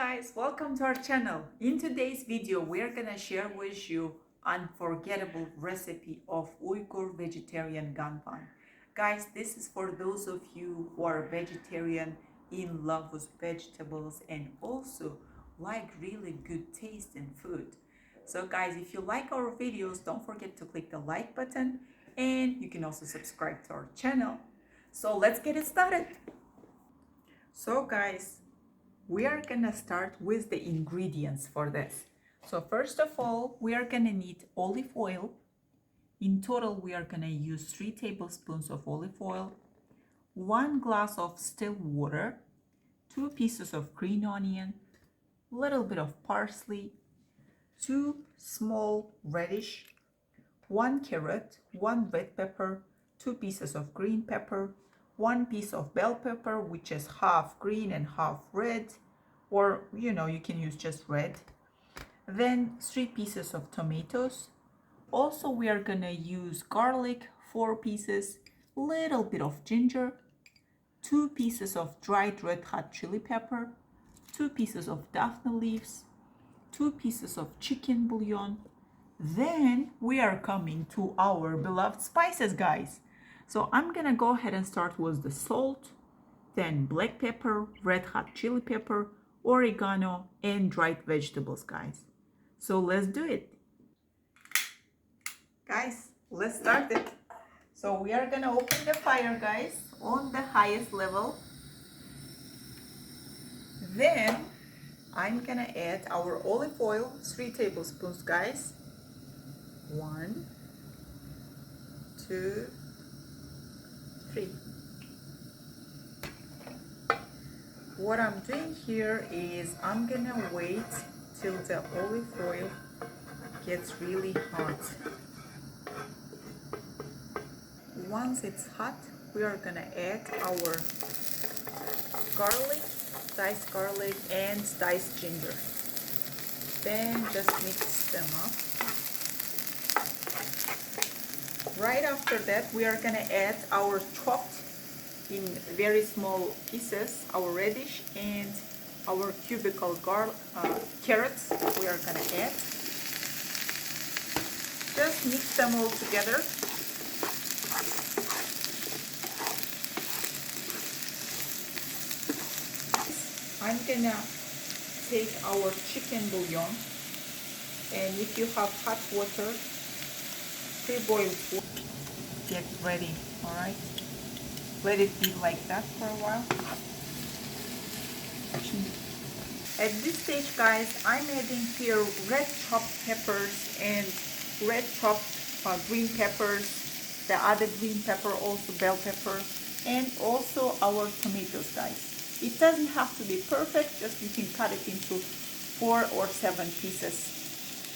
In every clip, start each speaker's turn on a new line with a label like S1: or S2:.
S1: guys, welcome to our channel. In today's video we're gonna share with you unforgettable recipe of Uyghur vegetarian Gan-Fan. Guys, this is for those of you who are vegetarian, in love with vegetables, and also like really good taste in food. So guys, if you like our videos, don't forget to click the like button, and you can also subscribe to our channel. So let's get it started. So guys, we are gonna start with the ingredients for this. So first of all, we are gonna need olive oil. In total, we are gonna use 3 tablespoons of olive oil, 1 glass of still water, 2 pieces of green onion, a little bit of parsley, 2 small radish, 1 carrot, 1 red pepper, 2 pieces of green pepper, 1 piece of bell pepper, which is half green and half red, or you can use just red. Then 3 pieces of tomatoes. Also, we are gonna use garlic, 4 pieces, little bit of ginger, 2 pieces of dried red hot chili pepper, 2 pieces of daphne leaves, 2 pieces of chicken bouillon. Then we are coming to our beloved spices, guys. So I'm gonna go ahead and start with the salt, then black pepper, red hot chili pepper, oregano, and dried vegetables, guys. So let's do it. Guys, let's start it. So we are gonna open the fire, guys, on the highest level. Then I'm gonna add our olive oil, 3 tablespoons, guys. 1, 2, 3. What I'm doing here is I'm gonna wait till the olive oil gets really hot. Once it's hot, we are gonna add our garlic, diced garlic, and diced ginger. Then just mix them up. Right after that, we are gonna add our chopped in very small pieces, our radish and our cubical carrots. We are gonna add. Just mix them all together. I'm gonna take our chicken bouillon, and if you have hot water, pre-boiled water, get ready. All right, let it be like that for a while. At this stage, guys, I'm adding here red chopped peppers and red chopped green peppers, the other green pepper, also bell pepper, and also our tomatoes, guys. It doesn't have to be perfect, just you can cut it into 4 or 7 pieces,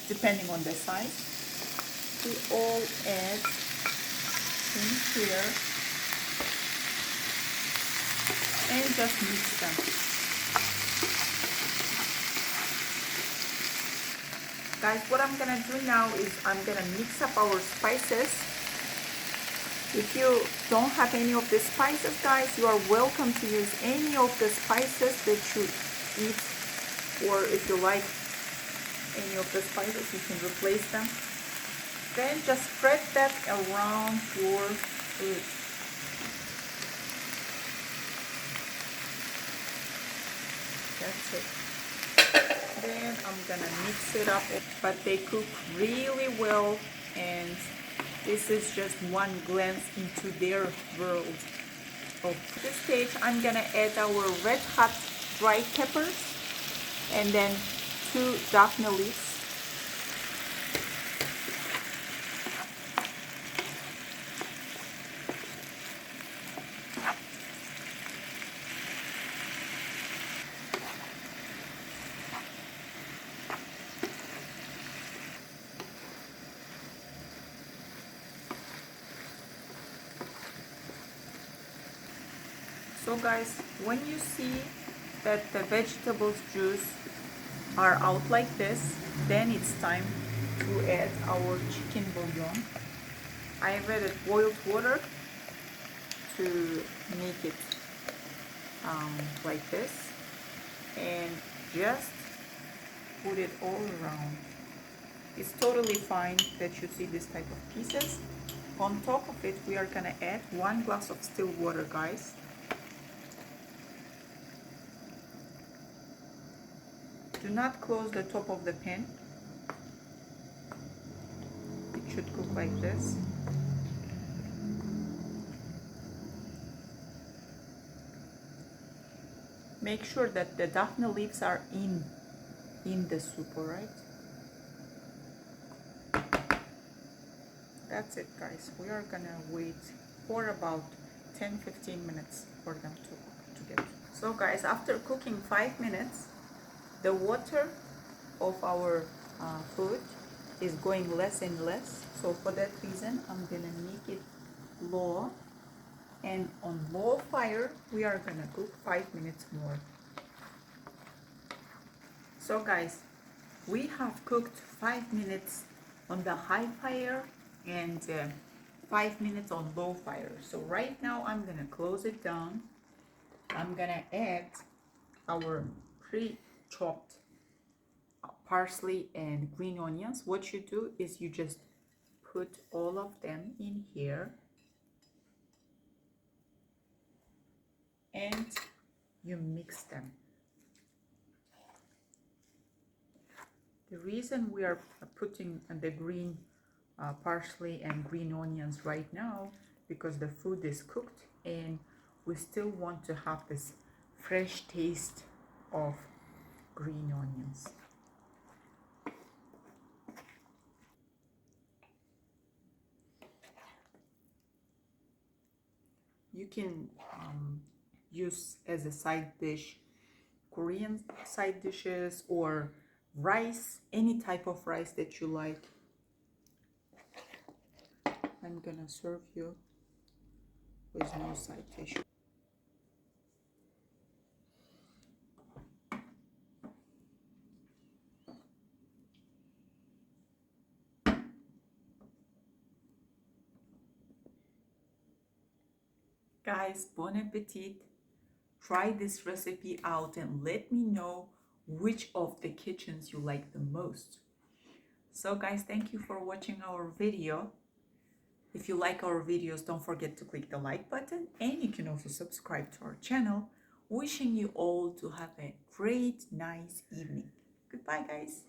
S1: depending on the size. We all add in here and just mix them. Guys, what I'm gonna do now is I'm gonna mix up our spices. If you don't have any of the spices, guys, you are welcome to use any of the spices that you eat, or if you like any of the spices, you can replace them. Then just spread that around your food. That's it. Then I'm gonna mix it up, but they cook really well, and this is just one glance into their world. At this stage, I'm gonna add our red hot dried peppers and then 2 daphne leaves. So guys, when you see that the vegetables juice are out like this, then it's time to add our chicken bouillon. I added boiled water to make it like this, and Just put it all around. It's totally fine that you see this type of pieces. On top of it, we are gonna add 1 glass of still water, guys. Do not close the top of the pan. It should cook like this. Make sure that the daphne leaves are in the soup, all right? That's it, guys. We are gonna wait for about 10-15 minutes for them to cook together. So guys, after cooking 5 minutes, the water of our food is going less and less. So for that reason, I'm gonna make it low, and on low fire we are gonna cook 5 minutes more. So guys, we have cooked 5 minutes on the high fire and 5 minutes on low fire. So right now I'm gonna close it down. I'm gonna add our pre-chopped parsley and green onions. What you do is you just put all of them in here and you mix them. The reason we are putting the green parsley and green onions right now, because the food is cooked and we still want to have this fresh taste of green onions. You can use as a side dish Korean side dishes or rice, any type of rice that you like. I'm gonna serve you with no side dish. Guys, bon appetit. Try this recipe out and let me know which of the kitchens you like the most. So guys, thank you for watching our video. If you like our videos, don't forget to click the like button, and you can also subscribe to our channel. Wishing you all to have a great, nice evening. Goodbye, guys.